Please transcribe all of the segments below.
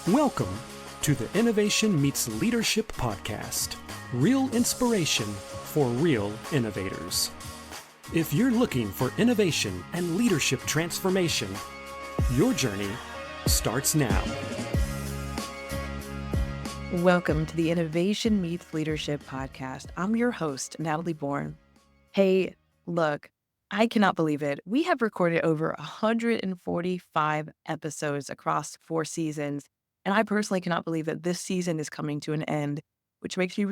Welcome to the Innovation Meets Leadership podcast. Real inspiration for real innovators. If you're looking for innovation and leadership transformation, your journey starts now. Welcome to the Innovation Meets Leadership podcast. I'm your host, Natalie Born. Hey, look, I cannot believe it. We have recorded over 145 episodes across 4 seasons, and I personally cannot believe that this season is coming to an end, which makes me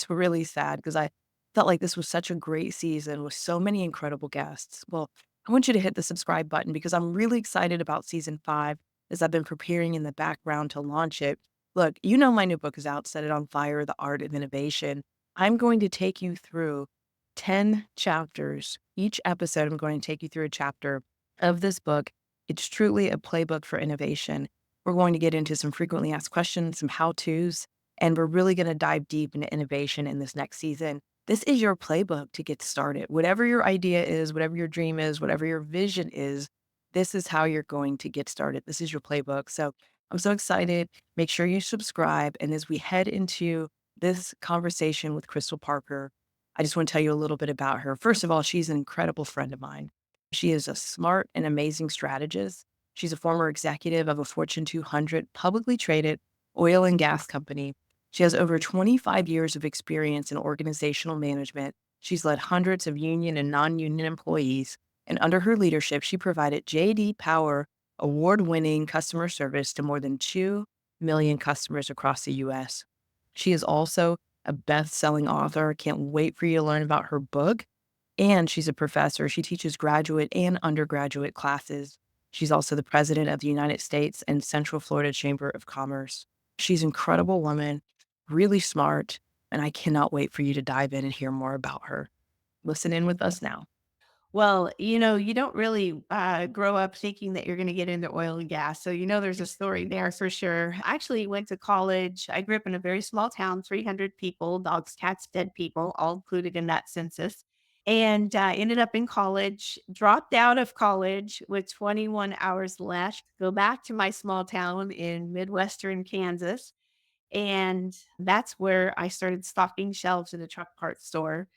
really sad because I felt like this was such a great season with so many incredible guests. Well, I want you to hit the subscribe button because I'm really excited about season 5 as I've been preparing in the background to launch it. Look, you know my new book is out, Set It on Fire, The Art of Innovation. I'm going to take you through 10 chapters. Each episode, I'm going to take you through a chapter of this book. It's truly a playbook for innovation. We're going to get into some frequently asked questions, some how-tos, and we're really going to dive deep into innovation in this next season. This is your playbook to get started. Whatever your idea is, whatever your dream is, whatever your vision is, this is how you're going to get started. This is your playbook. So I'm so excited. Make sure you subscribe. And as we head into this conversation with Krystal Parker, I just want to tell you a little bit about her. First of all, she's an incredible friend of mine. She is a smart and amazing strategist. She's a former executive of a Fortune 200 publicly traded oil and gas company. She has over 25 years of experience in organizational management. She's led hundreds of union and non-union employees, and under her leadership, she provided J.D. Power award-winning customer service to more than 2 million customers across the U.S. She is also a best-selling author. Can't wait for you to learn about her book. And she's a professor. She teaches graduate and undergraduate classes. She's also the president of the United States and Central Florida Chamber of Commerce. She's an incredible woman, really smart, and I cannot wait for you to dive in and hear more about her. Listen in with us now. Well, you don't really grow up thinking that you're going to get into oil and gas. So, there's a story there for sure. I actually went to college. I grew up in a very small town, 300 people, dogs, cats, dead people, all included in that census. And ended up in college, dropped out of college with 21 hours left, go back to my small town in Midwestern Kansas. And that's where I started stocking shelves in a truck cart store,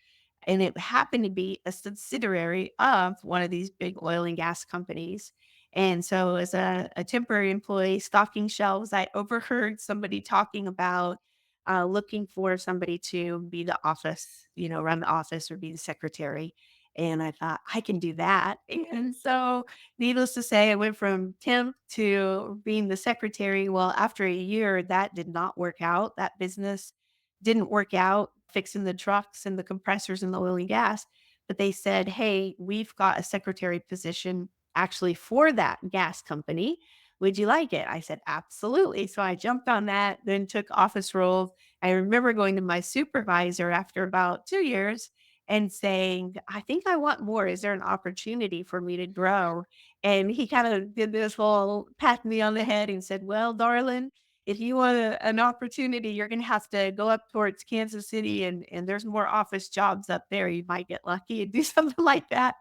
and it happened to be a subsidiary of one of these big oil and gas companies. And so, as a temporary employee stocking shelves, I overheard somebody talking about looking for somebody to be the office, run the office or be the secretary. And I thought, I can do that. And so, needless to say, I went from temp to being the secretary. Well, after a year, that did not work out. That business didn't work out fixing the trucks and the compressors and the oil and gas, but they said, "Hey, we've got a secretary position actually for that gas company. Would you like it?" I said, "Absolutely." So I jumped on that, then took office roles. I remember going to my supervisor after about 2 years and saying, "I think I want more. Is there an opportunity for me to grow?" And he kind of did this whole pat me on the head and said, "Well, darling, if you want an opportunity, you're gonna have to go up towards Kansas City, and there's more office jobs up there. You might get lucky and do something like that."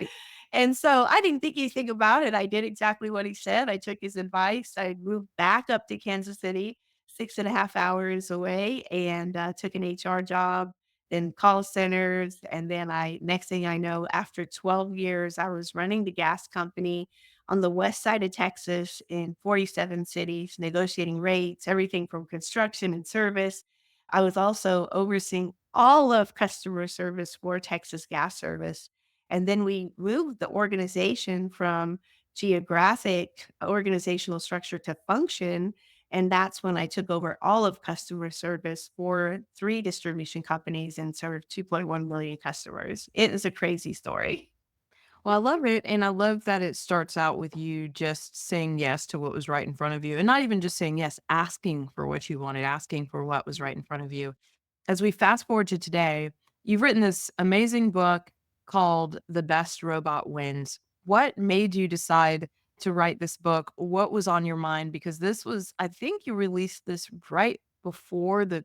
And so I didn't think anything about it. I did exactly what he said. I took his advice. I moved back up to Kansas City, 6.5 hours away, and took an HR job, then call centers. And then next thing I know, after 12 years, I was running the gas company on the west side of Texas in 47 cities, negotiating rates, everything from construction and service. I was also overseeing all of customer service for Texas Gas Service. And then we moved the organization from geographic organizational structure to function. And that's when I took over all of customer service for 3 distribution companies and served 2.1 million customers. It is a crazy story. Well, I love it. And I love that it starts out with you just saying yes to what was right in front of you. And not even just saying yes, asking for what you wanted, asking for what was right in front of you. As we fast forward to today, you've written this amazing book called The Best Robot Wins. What made you decide to write this book? What was on your mind? Because this was, I think you released this right before the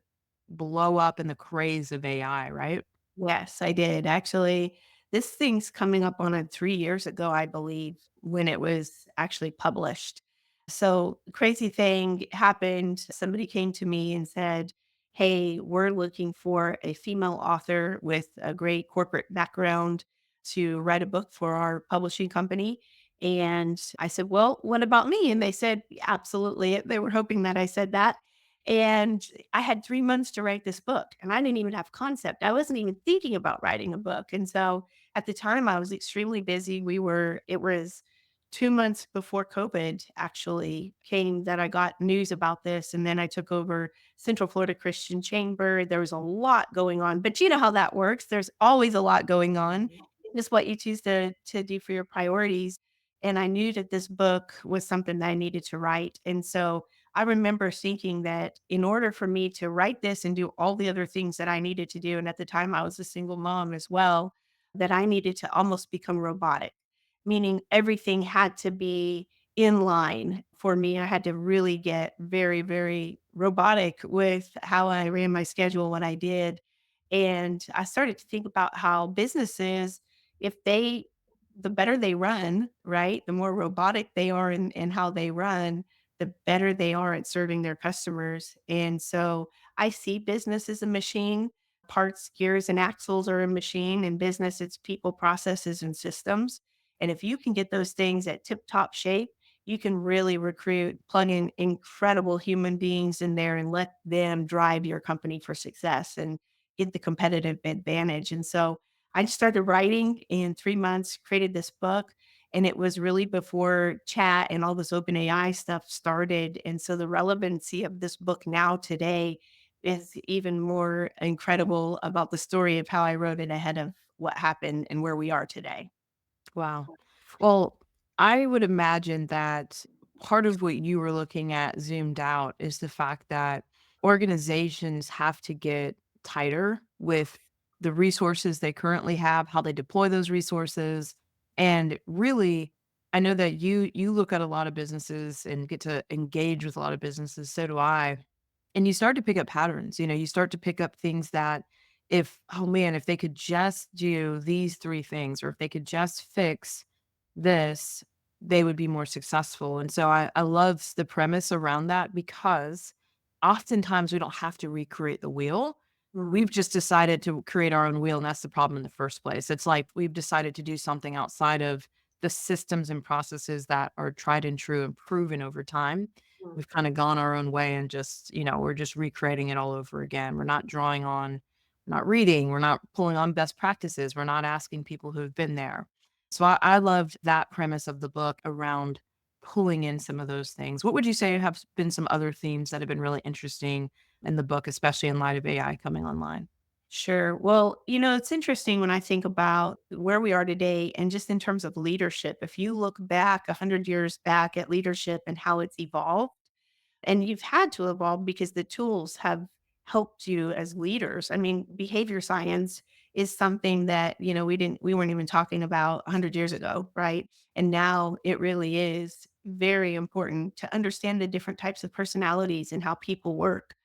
blow up and the craze of AI, right? Yes, I did. Actually, this thing's coming up on it 3 years ago, I believe, when it was actually published. So, crazy thing happened. Somebody came to me and said, "Hey, we're looking for a female author with a great corporate background to write a book for our publishing company." And I said, "Well, what about me?" And they said, "Absolutely." They were hoping that I said that. And I had 3 months to write this book, and I didn't even have concept. I wasn't even thinking about writing a book. And so at the time, I was extremely busy. It was 2 months before COVID actually came that I got news about this. And then I took over Central Florida Christian Chamber. There was a lot going on, but you know how that works. There's always a lot going on. Just what you choose to do for your priorities. And I knew that this book was something that I needed to write. And so I remember thinking that in order for me to write this and do all the other things that I needed to do, and at the time I was a single mom as well, that I needed to almost become robotic, meaning everything had to be in line for me. I had to really get very, very robotic with how I ran my schedule, what I did. And I started to think about how businesses, if they, the better they run, right? The more robotic they are in how they run, the better they are at serving their customers. And so I see business as a machine. Parts, gears, and axles are a machine. In business, it's people, processes, and systems. And if you can get those things at tip top shape, you can really recruit, plug in incredible human beings in there and let them drive your company for success and get the competitive advantage. And so I just started writing in 3 months, created this book. And it was really before chat and all this open AI stuff started. And so the relevancy of this book now today is even more incredible about the story of how I wrote it ahead of what happened and where we are today. Wow. Well, I would imagine that part of what you were looking at zoomed out is the fact that organizations have to get tighter with the resources they currently have, how they deploy those resources. And really, I know that you look at a lot of businesses and get to engage with a lot of businesses, so do I. And you start to pick up patterns, you start to pick up things that if, oh man, if they could just do these 3 things, or if they could just fix this, they would be more successful. And so I love the premise around that because oftentimes we don't have to recreate the wheel. We've just decided to create our own wheel, and that's the problem in the first place. It's like we've decided to do something outside of the systems and processes that are tried and true and proven over time. We've kinda gone our own way and just, we're just recreating it all over again. We're not reading, we're not pulling on best practices, we're not asking people who've been there. So I loved that premise of the book around pulling in some of those things. What would you say have been some other themes that have been really interesting in the book, especially in light of AI coming online? Sure. Well, it's interesting when I think about where we are today and just in terms of leadership. If you look back 100 years back at leadership and how it's evolved, and you've had to evolve because the tools have helped you as leaders. I mean, behavior science is something that, we weren't even talking about 100 years ago, right? And now it really is very important to understand the different types of personalities and how people work.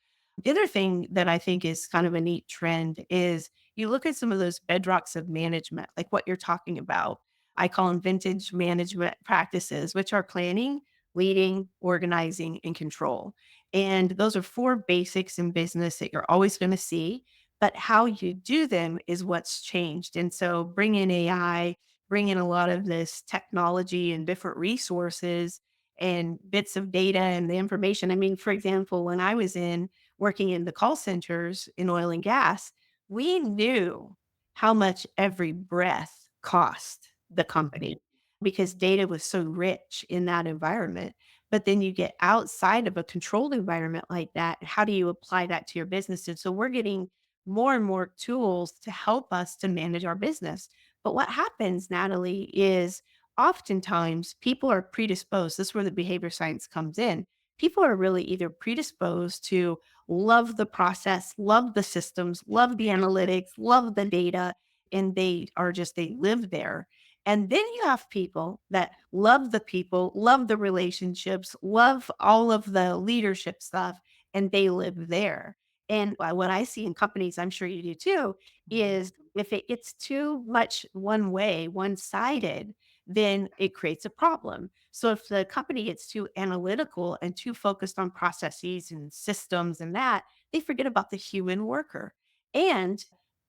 The other thing that I think is kind of a neat trend is you look at some of those bedrocks of management, like what you're talking about. I call them vintage management practices, which are planning, leading, organizing, and control. And those are four basics in business that you're always going to see. But how you do them is what's changed. And so bring in AI, bring in a lot of this technology and different resources and bits of data and the information. I mean, for example, when I was in working in the call centers in oil and gas, we knew how much every breath cost the company because data was so rich in that environment. But then you get outside of a controlled environment like that. How do you apply that to your business? And so we're getting more and more tools to help us to manage our business. But what happens, Natalie, is oftentimes people are predisposed. This is where the behavior science comes in. People are really either predisposed to love the process, love the systems, love the analytics, love the data, and they live there. And then you have people that love the people, love the relationships, love all of the leadership stuff, and they live there. And what I see in companies, I'm sure you do too, is if it gets too much one way, one sided, then it creates a problem. So if the company gets too analytical and too focused on processes and systems and that, they forget about the human worker. And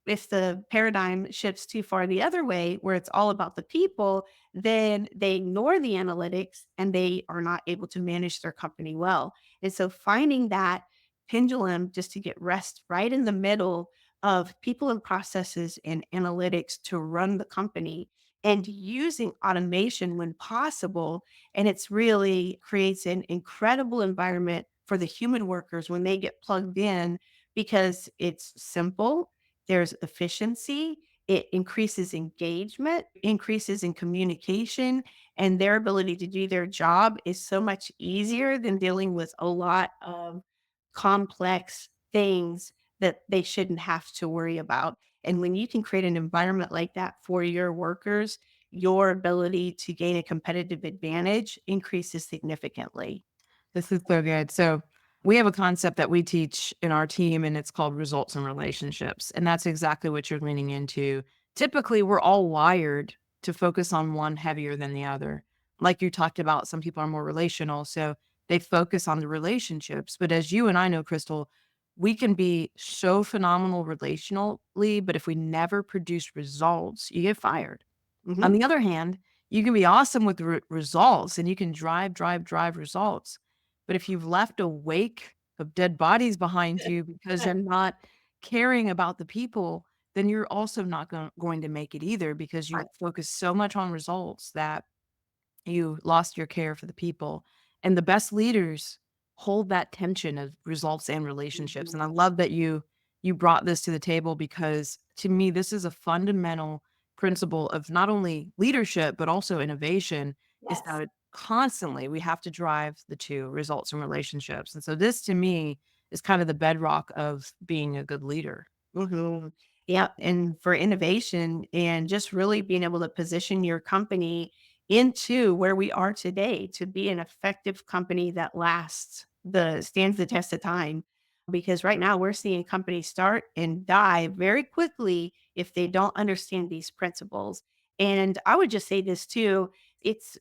if the paradigm shifts too far the other way, where it's all about the people, then they ignore the analytics and they are not able to manage their company well. And so finding that pendulum just to get rest right in the middle of people and processes and analytics to run the company and using automation when possible. And it's really creates an incredible environment for the human workers when they get plugged in because it's simple, there's efficiency, it increases engagement, increases in communication, and their ability to do their job is so much easier than dealing with a lot of complex things that they shouldn't have to worry about. And when you can create an environment like that for your workers, your ability to gain a competitive advantage increases significantly. This is so good. So, we have a concept that we teach in our team, and it's called results and relationships. And that's exactly what you're leaning into. Typically, we're all wired to focus on one heavier than the other. Like you talked about, some people are more relational. So, they focus on the relationships. But as you and I know, Crystal, we can be so phenomenal relationally, but if we never produce results, you get fired. On Mhm. the other hand, you can be awesome with results and you can drive results. But if you've left a wake of dead bodies behind you because you're not caring about the people, then you're also not going to make it either because you focus so much on results that you lost your care for the people. And the best leaders hold that tension of results and relationships. And I love that you brought this to the table because to me this is a fundamental principle of not only leadership but also innovation is Yes. that constantly we have to drive the two results and relationships. And so this to me is kind of the bedrock of being a good leader. Mhm. Yeah, and for innovation and just really being able to position your company into where we are today to be an effective company that stands the test of time. Because right now we're seeing companies start and die very quickly if they don't understand these principles. And I would just say this too, it's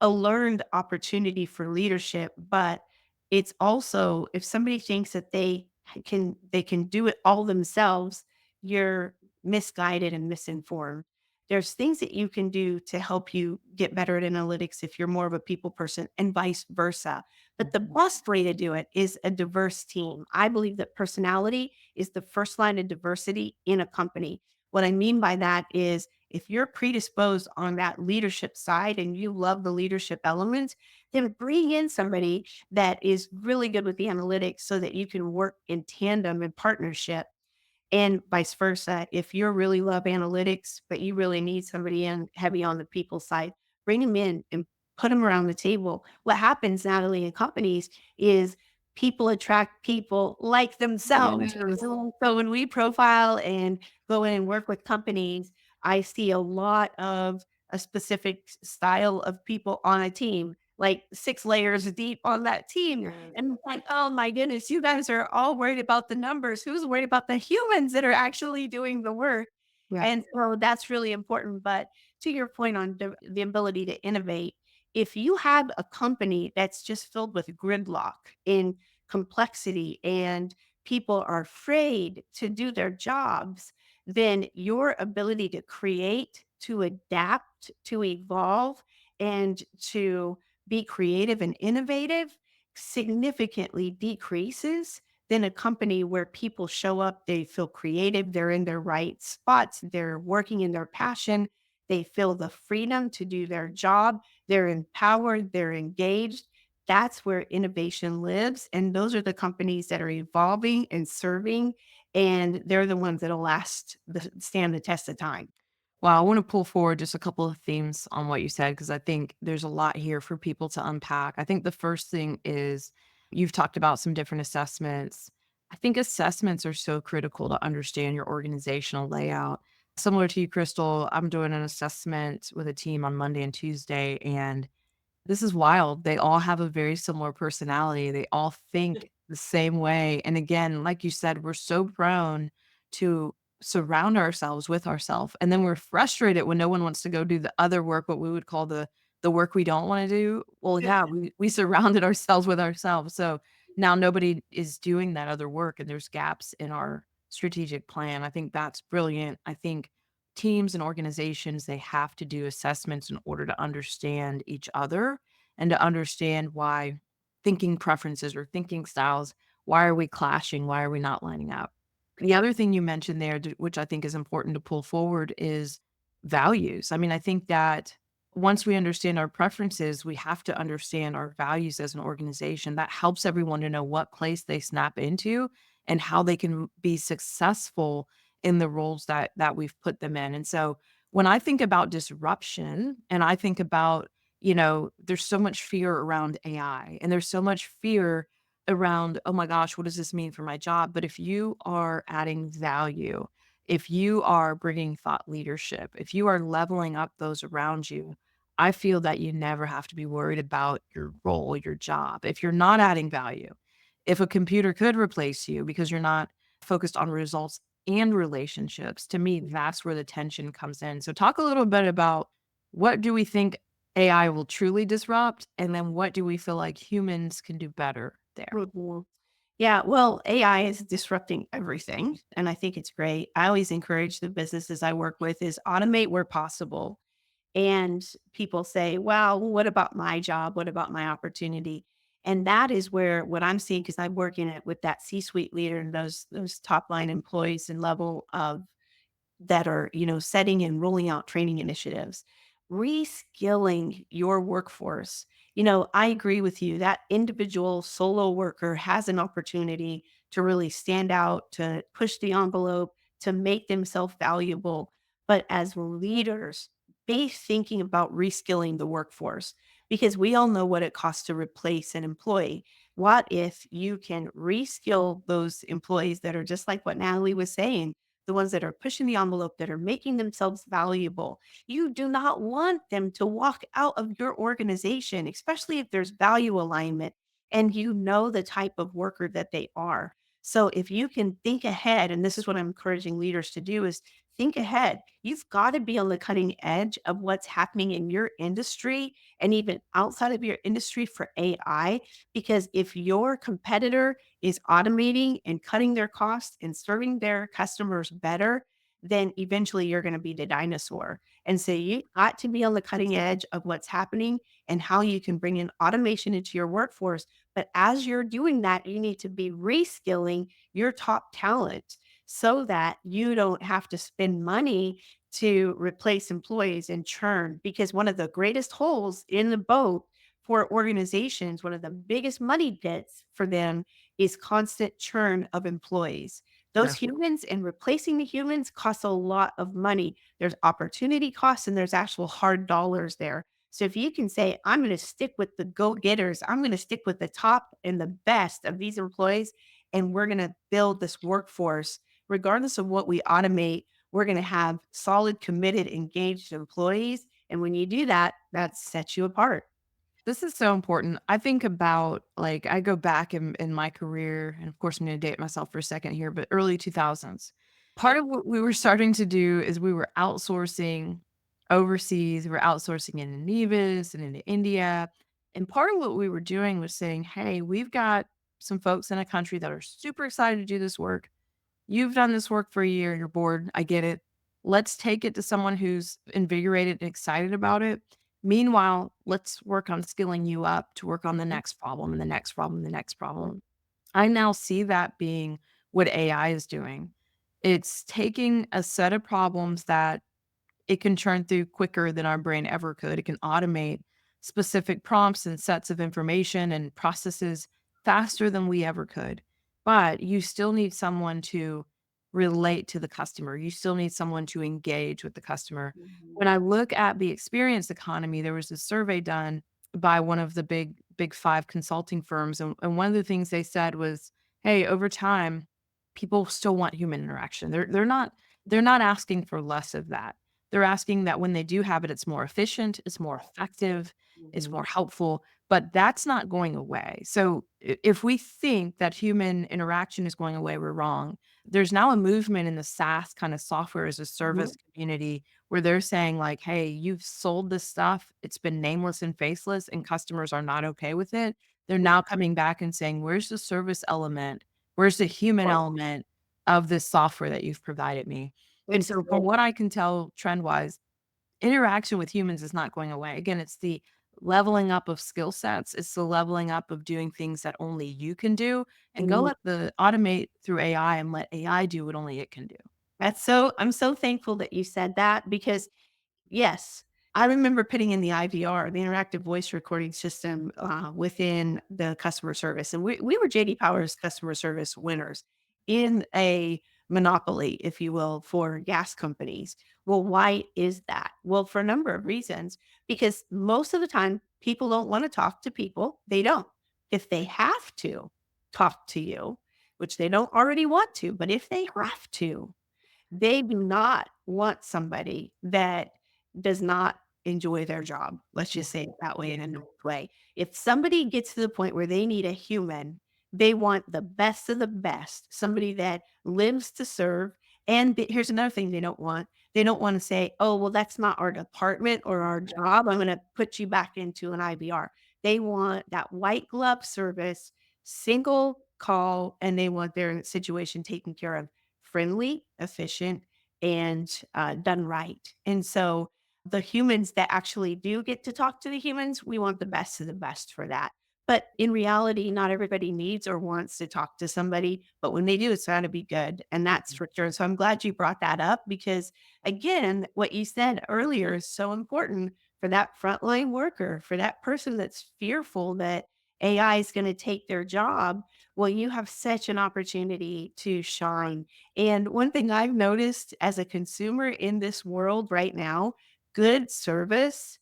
a learned opportunity for leadership, but it's also if somebody thinks that they can do it all themselves, you're misguided and misinformed. There's things that you can do to help you get better at analytics if you're more of a people person and vice versa. But the best way to do it is a diverse team. I believe that personality is the first line of diversity in a company. What I mean by that is if you're predisposed on that leadership side and you love the leadership elements, then bring in somebody that is really good with the analytics so that you can work in tandem and partnership and vice versa. If you really love analytics, but you really need somebody in heavy on the people side, bring them in and put them around the table. What happens, Natalie, in companies is people attract people like themselves. So when we profile and go in and work with companies, I see a lot of a specific style of people on a team, like 6 layers deep on that team. And it's like, oh my goodness, you guys are all worried about the numbers. Who's worried about the humans that are actually doing the work? Yeah. And so that's really important. But to your point on the ability to innovate, if you have a company that's just filled with gridlock in complexity and people are afraid to do their jobs, then your ability to create, to adapt, to evolve, and to be creative and innovative significantly decreases than a company where people show up, they feel creative, they're in their right spots, they're working in their passion, they feel the freedom to do their job, they're empowered, they're engaged. That's where innovation lives. And those are the companies that are evolving and serving, and they're the ones that'll stand the test of time. Well, I want to pull forward just a couple of themes on what you said because I think there's a lot here for people to unpack. I think the first thing is you've talked about some different assessments. I think assessments are so critical to understand your organizational layout. Similar to you, Crystal, I'm doing an assessment with a team on Monday and Tuesday, and this is wild. They all have a very similar personality. They all think the same way. And again, like you said, we're so prone to surround ourselves with ourselves. And then we're frustrated when no one wants to go do the other work, what we would call the work we don't want to do. Well, yeah, we surrounded ourselves with ourselves. So now nobody is doing that other work and there's gaps in our strategic plan. I think that's brilliant. I think teams and organizations, they have to do assessments in order to understand each other and to understand why thinking preferences or thinking styles, why are we clashing? Why are we not lining up? The other thing you mentioned there, which I think is important to pull forward, is values. I mean, I think that once we understand our preferences, we have to understand our values as an organization. That helps everyone to know what place they snap into and how they can be successful in the roles that we've put them in. And so when I think about disruption and I think about, there's so much fear around AI and there's so much fear around, oh my gosh, what does this mean for my job? But if you are adding value, if you are bringing thought leadership, if you are leveling up those around you, I feel that you never have to be worried about your role, your job. If you're not adding value, if a computer could replace you because you're not focused on results and relationships, to me, that's where the tension comes in. So, talk a little bit about what do we think AI will truly disrupt? And then what do we feel like humans can do better there? Mhm. Yeah, well, AI is disrupting everything, and I think it's great. I always encourage the businesses I work with is automate where possible. And people say, "Well, what about my job? What about my opportunity?" And that is where what I'm seeing, because I'm working it with that C-suite leader and those top line employees and level of that are, setting and rolling out training initiatives, reskilling your workforce. I agree with you. That individual solo worker has an opportunity to really stand out, to push the envelope, to make themselves valuable. But as leaders, be thinking about reskilling the workforce because we all know what it costs to replace an employee. What if you can reskill those employees that are just like what Natalie was saying? The ones that are pushing the envelope, that are making themselves valuable. You do not want them to walk out of your organization, especially if there's value alignment and you know the type of worker that they are. So if you can think ahead, and this is what I'm encouraging leaders to do is think ahead. You've got to be on the cutting edge of what's happening in your industry and even outside of your industry for AI. Because if your competitor is automating and cutting their costs and serving their customers better, then eventually you're going to be the dinosaur. And so you got to be on the cutting edge of what's happening and how you can bring in automation into your workforce. But as you're doing that, you need to be reskilling your top talent so that you don't have to spend money to replace employees and churn. Because one of the greatest holes in the boat for organizations, one of the biggest money pits for them is constant churn of employees. Those humans and replacing the humans costs a lot of money. There's opportunity costs and there's actual hard dollars there. So if you can say, I'm going to stick with the go getters, I'm going to stick with the top and the best of these employees, and we're going to build this workforce, regardless of what we automate, we're going to have solid, committed, engaged employees. And when you do that, that sets you apart. This is so important. I think about like I go back in my career, and of course I'm gonna date myself for a second here, but early 2000s. Part of what we were starting to do is we were outsourcing overseas, we were outsourcing into Nevis and into India. And part of what we were doing was saying, hey, we've got some folks in a country that are super excited to do this work. You've done this work for a year, you're bored. I get it. Let's take it to someone who's invigorated and excited about it. Meanwhile, let's work on skilling you up to work on the next problem and the next problem, and the next problem. I now see that being what AI is doing. It's taking a set of problems that it can churn through quicker than our brain ever could. It can automate specific prompts and sets of information and processes faster than we ever could. But you still need someone to relate to the customer. You still need someone to engage with the customer. When I look at the experience economy, there was a survey done by one of the big five consulting firms. And one of the things they said was, hey, over time, people still want human interaction. They're not asking for less of that. They're asking that when they do have it, it's more efficient, it's more effective. it's more helpful, but that's not going away. So if we think that human interaction is going away, we're wrong. There's now a movement in the SaaS kind of software as a service community where they're saying like, "Hey, you've sold this stuff. It's been nameless and faceless and customers are not okay with it." They're now coming back and saying, "Where's the service element? Where's the human element of this software that you've provided me?" And so from what I can tell trend-wise, interaction with humans is not going away. Again, it's the leveling up of skill sets. It's the leveling up of doing things that only you can do, and go let the automate through AI and let AI do what only it can do. I'm so thankful that you said that because yes. I remember putting in the IVR, the interactive voice recording system, within the customer service. And we were JD Power's customer service winners in a monopoly, if you will, for gas companies. Well, why is that? Well, for a number of reasons, because most of the time people don't want to talk to people. They don't. If they have to talk to you, which they don't already want to, but if they have to, they do not want somebody that does not enjoy their job. Let's just say it that way in a nice way. If somebody gets to the point where they need a human, they want the best of the best, somebody that lives to serve. And here's another thing they don't want. They don't want to say, oh, well, that's not our department or our job. I'm going to put you back into an IVR. They want that white glove service, single call, and they want their situation taken care of friendly, efficient, and done right. And so the humans that actually do get to talk to the humans, we want the best of the best for that. But in reality, not everybody needs or wants to talk to somebody. But when they do, it's got to be good. And that's for sure. So I'm glad you brought that up because, again, what you said earlier is so important for that frontline worker, for that person that's fearful that AI is going to take their job. Well, you have such an opportunity to shine. And one thing I've noticed as a consumer in this world right now, good service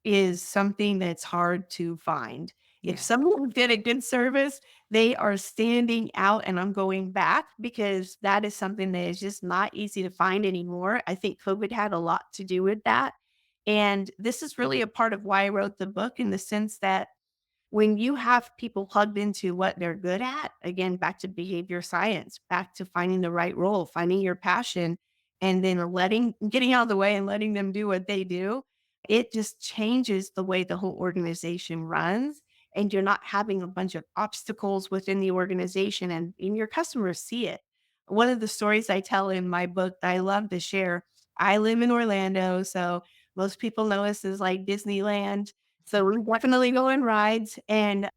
is something that's hard to find. If someone did a good service, they are standing out, and I'm going back because that is something that is just not easy to find anymore. I think COVID had a lot to do with that. And this is really a part of why I wrote the book in the sense that when you have people plugged into what they're good at, again, back to behavior science, back to finding the right role, finding your passion, and then getting out of the way and letting them do what they do, it just changes the way the whole organization runs. And you're not having a bunch of obstacles within the organization, and your customers see it. One of the stories I tell in my book that I love to share, I live in Orlando, so most people know us as like Disneyland, so we definitely go on rides, and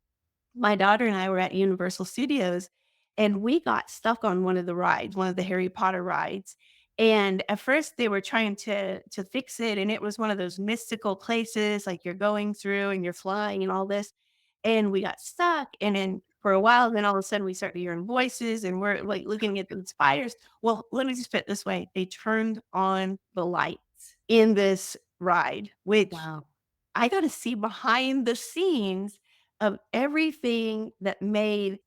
my daughter and I were at Universal Studios, and we got stuck on one of the rides, one of the Harry Potter rides, and at first, they were trying to fix it, and it was one of those mystical places, like, you're going through and you're flying and all this, and we got stuck, and then for a while, then all of a sudden, we started hearing voices, and we're, like, looking at the spiders. Well, let me just put it this way, they turned on the lights in this ride, which Wow. I got to see behind the scenes of everything that made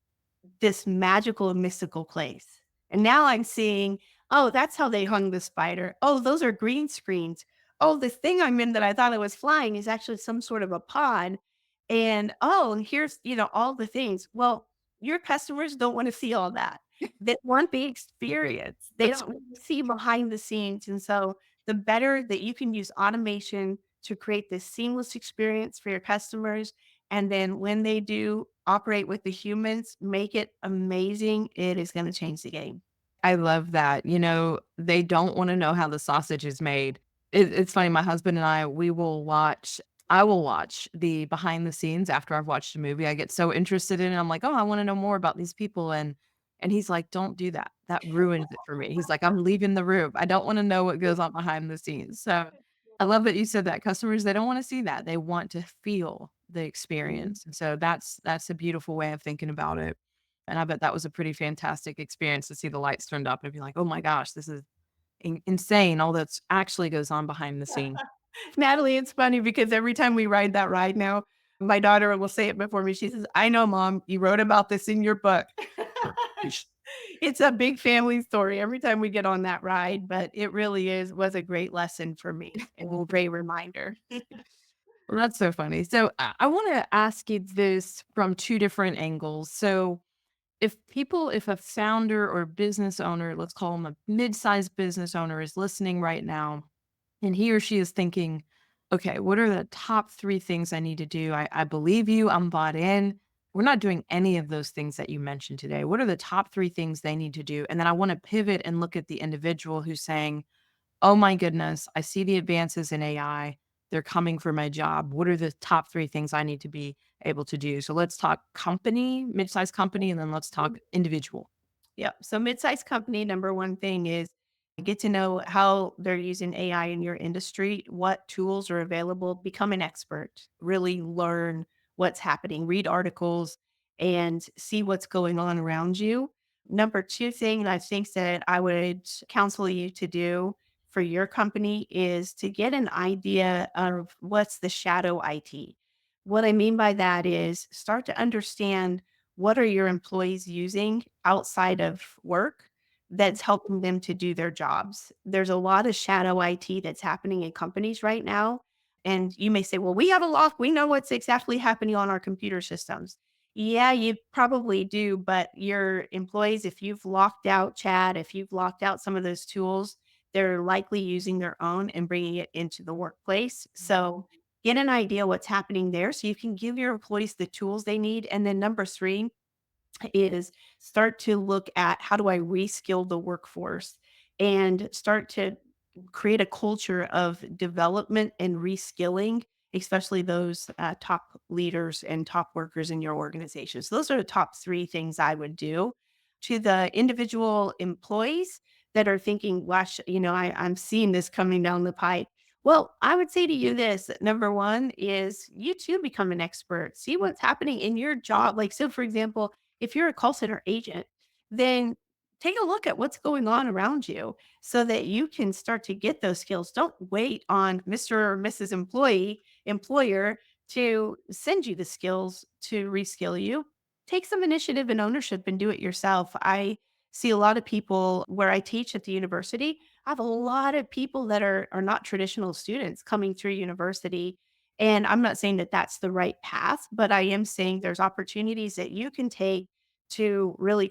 this magical and mystical place. And now I'm seeing, oh, that's how they hung the spider. Oh, those are green screens. Oh, the thing I'm in that I thought I was flying is actually some sort of a pod. And oh, and here's, all the things. Well, your customers don't want to see all that. They want the experience. They don't want to see behind the scenes. And so the better that you can use automation to create this seamless experience for your customers, and then when they do operate with the humans, make it amazing, it is gonna change the game. I love that. They don't wanna know how the sausage is made. It's funny, my husband and I will watch the behind the scenes after I've watched a movie. I get so interested in it. I'm like, "Oh, I wanna know more about these people," and he's like, "Don't do that. That ruins it for me." He's like, "I'm leaving the room. I don't wanna know what goes on behind the scenes." So, I love that you said that. Customers, they don't wanna see that. They want to feel the experience, and so that's a beautiful way of thinking about it. And I bet that was a pretty fantastic experience to see the lights turned up and be like, "Oh my gosh, this is insane, all that's actually goes on behind the scene." Natalie, it's funny because every time we ride that ride now, my daughter will say it before me. She says, "I know, mom, you wrote about this in your book." It's a big family story every time we get on that ride, but it really was a great lesson for me and a great reminder. That's so funny. So I want to ask you this from two different angles. So if a founder or business owner, let's call him a mid-sized business owner, is listening right now, and he or she is thinking, okay, what are the top three things I need to do? I believe you, I'm bought in. We're not doing any of those things that you mentioned today. What are the top three things they need to do? And then I want to pivot and look at the individual who's saying, oh my goodness, I see the advances in AI. They're coming for my job. What are the top three things I need to be able to do? So let's talk company, mid-sized company, and then let's talk individual. Yep. So mid-sized company, number one thing is get to know how they're using AI in your industry, what tools are available, become an expert, really learn what's happening, read articles and see what's going on around you. Number two thing I think that I would counsel you to do for your company is to get an idea of what's the shadow IT. What I mean by that is start to understand what are your employees using outside of work that's helping them to do their jobs? There's a lot of shadow IT that's happening in companies right now. And you may say, well, we have a lock. We know what's exactly happening on our computer systems. Yeah, you probably do. But your employees, if you've locked out chat, if you've locked out some of those tools, they're likely using their own and bringing it into the workplace. So get an idea what's happening there so you can give your employees the tools they need. And then number three is start to look at how do I reskill the workforce and start to create a culture of development and reskilling, especially those top leaders and top workers in your organization. So, those are the top three things I would do. To the individual employees that are thinking, gosh, I'm seeing this coming down the pipe. Well, I would say to you this number one is you too become an expert. See what's happening in your job. Like, so for example, if you're a call center agent, then take a look at what's going on around you so that you can start to get those skills. Don't wait on Mr. or Mrs. Employer to send you the skills to reskill you. Take some initiative and ownership and do it yourself. I see a lot of people where I teach at the university. I have a lot of people that are not traditional students coming through university. And I'm not saying that that's the right path, but I am saying there's opportunities that you can take to really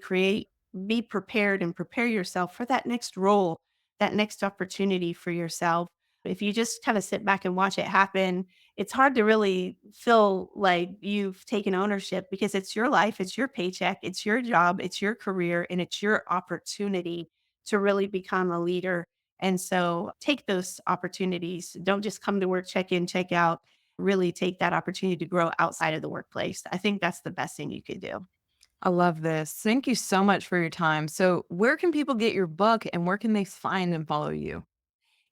be prepared and prepare yourself for that next role, that next opportunity for yourself. If you just kind of sit back and watch it happen, it's hard to really feel like you've taken ownership because it's your life, it's your paycheck, it's your job, it's your career, and it's your opportunity to really become a leader. And so take those opportunities. Don't just come to work, check in, check out. Really take that opportunity to grow outside of the workplace. I think that's the best thing you could do. I love this. Thank you so much for your time. So, where can people get your book and where can they find and follow you?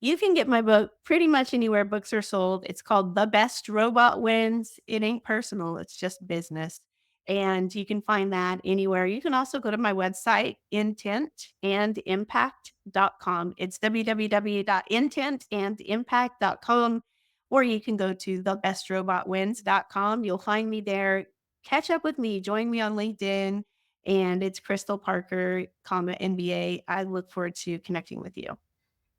You can get my book pretty much anywhere books are sold. It's called The Best Robot Wins. It ain't personal, it's just business. And you can find that anywhere. You can also go to my website, intentandimpact.com. It's www.intentandimpact.com, or you can go to thebestrobotwins.com. You'll find me there. Catch up with me, join me on LinkedIn, and it's Krystal Parker, MBA. I look forward to connecting with you.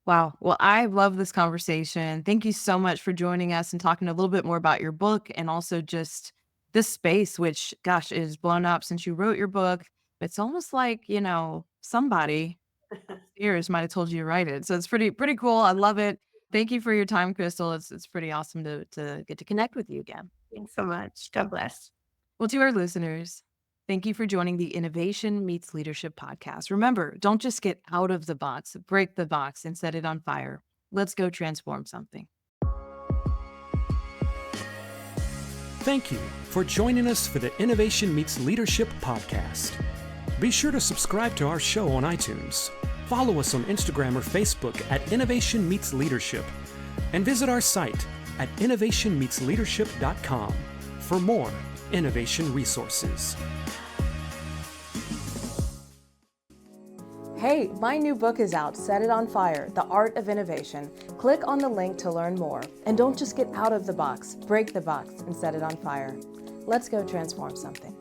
Wow. Well, I love this conversation. Thank you so much for joining us and talking a little bit more about your book and also just this space, which, gosh, is blown up since you wrote your book. It's almost like, somebody upstairs might have told you to write it. So it's pretty cool. I love it. Thank you for your time, Crystal. It's pretty awesome to get to connect with you again. Thanks so much. God bless. Well, to our listeners, thank you for joining the Innovation Meets Leadership podcast. Remember, don't just get out of the box, break the box and set it on fire. Let's go transform something. Thank you for joining us for the Innovation Meets Leadership podcast. Be sure to subscribe to our show on iTunes. Follow us on Instagram or Facebook at Innovation Meets Leadership, and visit our site at innovationmeetsleadership.com for more innovation resources. Hey, my new book is out, Set It on Fire, The Art of Innovation. Click on the link to learn more. And don't just get out of the box, break the box and set it on fire. Let's go transform something.